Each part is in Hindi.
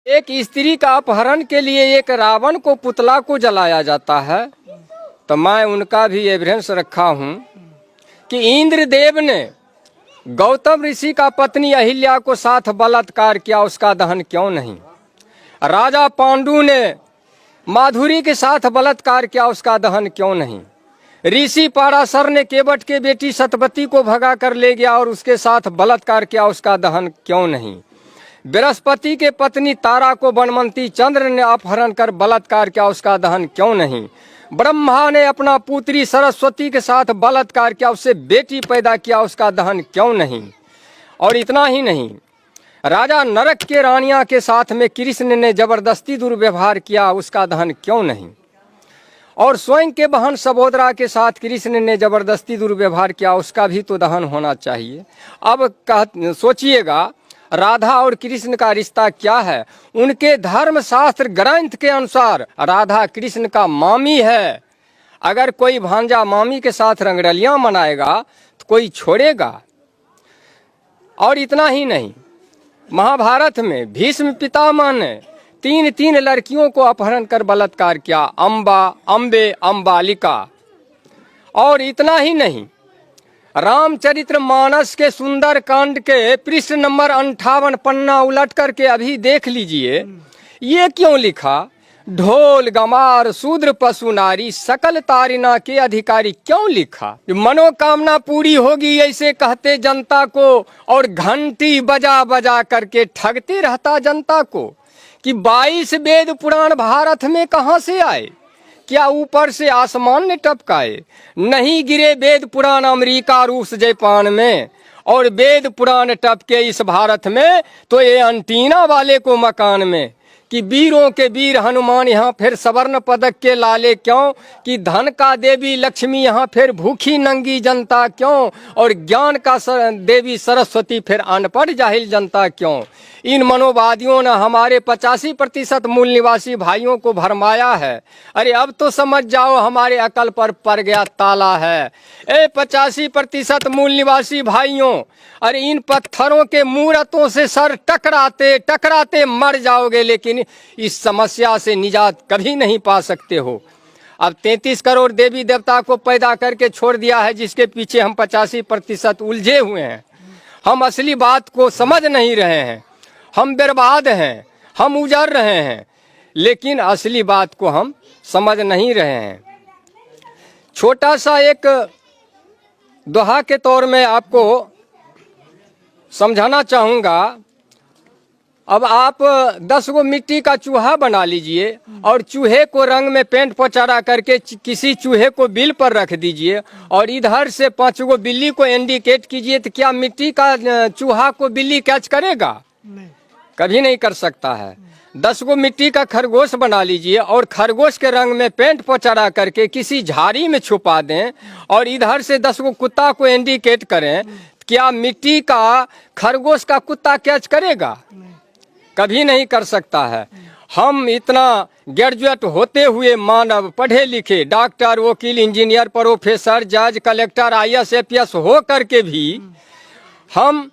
एक स्त्री का अपहरण के लिए एक रावण को पुतला को जलाया जाता है, तो मैं उनका भी एविडेंस रखा हूँ कि इंद्रदेव ने गौतम ऋषि का पत्नी अहिल्या को साथ बलात्कार किया, उसका दहन क्यों नहीं? राजा पांडु ने माधुरी के साथ बलात्कार किया, उसका दहन क्यों नहीं? ऋषि पाराशर ने केवट के बेटी सतवती को भगा कर ले गया और उसके साथ बलात्कार किया, उसका दहन क्यों नहीं? बृहस्पति के पत्नी तारा को बनमंती चंद्र ने अपहरण कर बलात्कार किया, उसका दहन क्यों नहीं? ब्रह्मा ने अपना पुत्री सरस्वती के साथ बलात्कार किया, उससे बेटी पैदा किया, उसका दहन क्यों नहीं? और इतना ही नहीं, राजा नरक के रानिया के साथ में कृष्ण ने जबरदस्ती दुर्व्यवहार किया, उसका दहन क्यों नहीं? और स्वयं के बहन सबोदरा के साथ कृष्ण ने जबरदस्ती दुर्व्यवहार किया, उसका भी तो दहन होना चाहिए। अब सोचिएगा, राधा और कृष्ण का रिश्ता क्या है? उनके धर्मशास्त्र ग्रंथ के अनुसार राधा कृष्ण का मामी है। अगर कोई भांजा मामी के साथ रंगरलियां मनाएगा तो कोई छोड़ेगा? और इतना ही नहीं, महाभारत में भीष्म पितामह ने तीन लड़कियों को अपहरण कर बलात्कार किया, अम्बे, अम्बालिका। और इतना ही नहीं, रामचरितमानस के सुंदर कांड के पृष्ठ नंबर 58 पन्ना उलट करके अभी देख लीजिए, ये क्यों लिखा? ढोल गमार शूद्र पशु नारी सकल तारिना के अधिकारी, क्यों लिखा? मनोकामना पूरी होगी ऐसे कहते जनता को, और घंटी बजा बजा करके ठगते रहता जनता को कि 22 वेद पुराण भारत में कहाँ से आए? क्या ऊपर से आसमान ने टपकाए? नहीं गिरे वेद पुराण अमेरिका रूस जापान में, और वेद पुराण टपके इस भारत में तो ये अंटीना वाले को मकान में। कि वीरों के वीर हनुमान यहाँ फिर स्वर्ण पदक के लाले क्यों? कि धन का देवी लक्ष्मी यहाँ फिर भूखी नंगी जनता क्यों? और ज्ञान का देवी सरस्वती फिर अनपढ़ जाहिल जनता क्यों? इन मनोवादियों ने हमारे 85% मूल निवासी भाइयों को भरमाया है। अरे अब तो समझ जाओ, हमारे अकल पर पड़ गया ताला है। 85% मूल निवासी भाइयों, अरे इन पत्थरों के मूर्तों से सर टकराते टकराते मर जाओगे, लेकिन इस समस्या से निजात कभी नहीं पा सकते हो। अब 33 करोड़ देवी देवता को पैदा करके छोड़ दिया है, जिसके पीछे हम 85% उलझे हुए हैं। हम असली बात को समझ नहीं रहे हैं, हम बर्बाद हैं, हम उजड़ रहे हैं, लेकिन असली बात को हम समझ नहीं रहे हैं। छोटा सा एक दोहा के तौर में आपको समझाना चाहूँगा। अब आप 10 गो मिट्टी का चूहा बना लीजिए और चूहे को रंग में पेंट पोचारा करके किसी चूहे को बिल पर रख दीजिए, और इधर से 5 गो बिल्ली को इंडिकेट कीजिए, तो क्या मिट्टी का चूहा को बिल्ली कैच करेगा? नहीं, कभी नहीं कर सकता है। 10 गो मिट्टी का खरगोश बना लीजिए और खरगोश के रंग में पेंट पोचारा करके किसी झाड़ी में छुपा दें, और इधर से 10 गो कुत्ता को इंडिकेट करें, क्या मिट्टी का खरगोश का कुत्ता कैच करेगा? कभी नहीं कर सकता है। हम इतना ग्रेजुएट होते हुए मानव, पढ़े लिखे, डॉक्टर, वकील, इंजीनियर, प्रोफेसर, जज, कलेक्टर, IAS, APS हो करके भी हम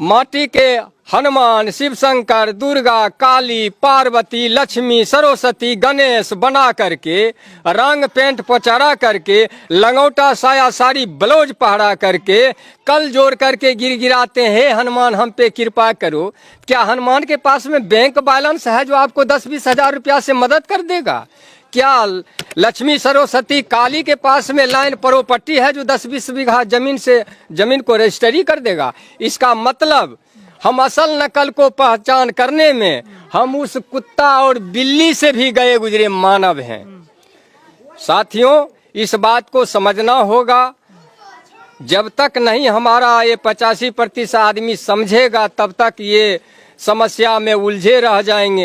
माटी के हनुमान, शिव शंकर, दुर्गा, काली, पार्वती, लक्ष्मी, सरस्वती, गणेश बना करके, रंग पेंट पोचारा करके, लंगोटा साया साड़ी ब्लाउज पहरा करके, कल जोड़ करके गिराते हैं, हनुमान हम पे कृपा करो। क्या हनुमान के पास में बैंक बैलेंस है जो आपको 10-20 हजार रुपया से मदद कर देगा? क्या लक्ष्मी, सरस्वती, काली के पास में लाइन प्रॉपर्टी है जो 10-20 बीघा जमीन को रजिस्ट्री कर देगा? इसका मतलब हम असल नकल को पहचान करने में हम उस कुत्ता और बिल्ली से भी गए गुजरे मानव हैं। साथियों, इस बात को समझना होगा। जब तक नहीं हमारा ये 85% आदमी समझेगा, तब तक ये समस्या में उलझे रह जाएंगे।